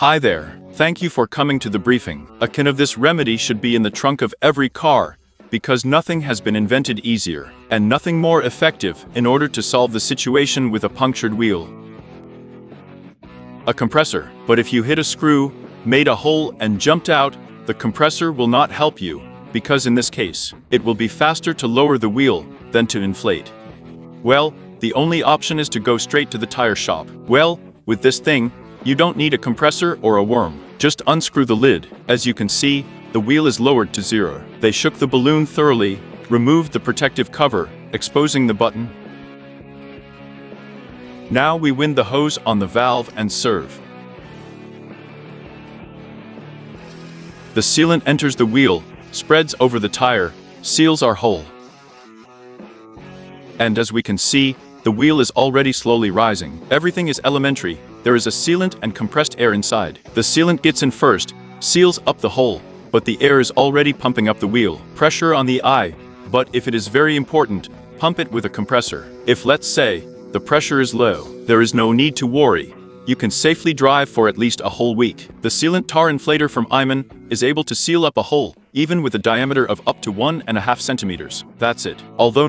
Hi there, thank you for coming to the briefing. A can of this remedy should be in the trunk of every car, because nothing has been invented easier, and nothing more effective in order to solve the situation with a punctured wheel. A compressor. But if you hit a screw, made a hole and jumped out, the compressor will not help you, because in this case, it will be faster to lower the wheel than to inflate. Well, the only option is to go straight to the tire shop. Well, with this thing, you don't need a compressor or a worm. Just unscrew the lid. As you can see, the wheel is lowered to zero. They shook the balloon thoroughly, removed the protective cover, exposing the button. Now we wind the hose on the valve and serve. The sealant enters the wheel, spreads over the tire, seals our hole. And as we can see, the wheel is already slowly rising. Everything is elementary. There is a sealant and compressed air inside. The sealant gets in first, seals up the hole, but the air is already pumping up the wheel. Pressure on the eye, but if it is very important, pump it with a compressor. If, let's say, the pressure is low, there is no need to worry. You can safely drive for at least a whole week. The sealant Tyre Inflator from Aim One is able to seal up a hole, even with a diameter of up to 1.5 centimeters. That's it. Although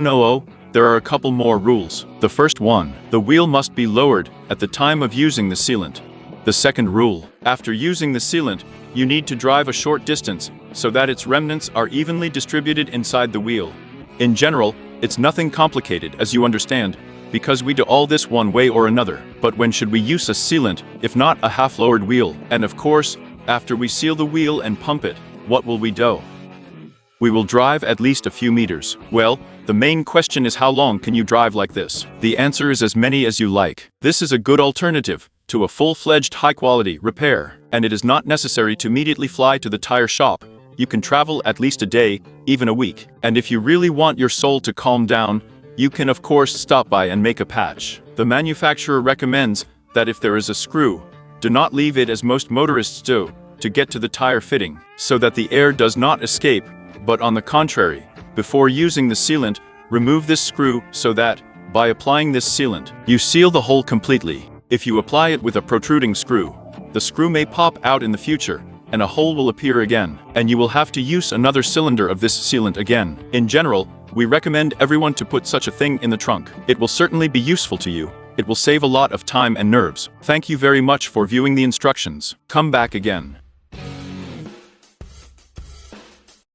there are a couple more rules. The first one, the wheel must be lowered at the time of using the sealant. The second rule, after using the sealant, you need to drive a short distance so that its remnants are evenly distributed inside the wheel. In general, it's nothing complicated, as you understand, because we do all this one way or another. But when should we use a sealant, if not a half-lowered wheel? And of course, after we seal the wheel and pump it, what will we do? We will drive at least a few meters. Well, the main question is, how long can you drive like this? The answer is as many as you like. This is a good alternative to a full-fledged high-quality repair, and it is not necessary to immediately fly to the tire shop. You can travel at least a day, even a week. And if you really want your soul to calm down, you can of course stop by and make a patch. The manufacturer recommends that if there is a screw, do not leave it as most motorists do, to get to the tire fitting, so that the air does not escape, but on the contrary, before using the sealant, remove this screw so that, by applying this sealant, you seal the hole completely. If you apply it with a protruding screw, the screw may pop out in the future, and a hole will appear again, and you will have to use another cylinder of this sealant again. In general, we recommend everyone to put such a thing in the trunk. It will certainly be useful to you. It will save a lot of time and nerves. Thank you very much for viewing the instructions. Come back again.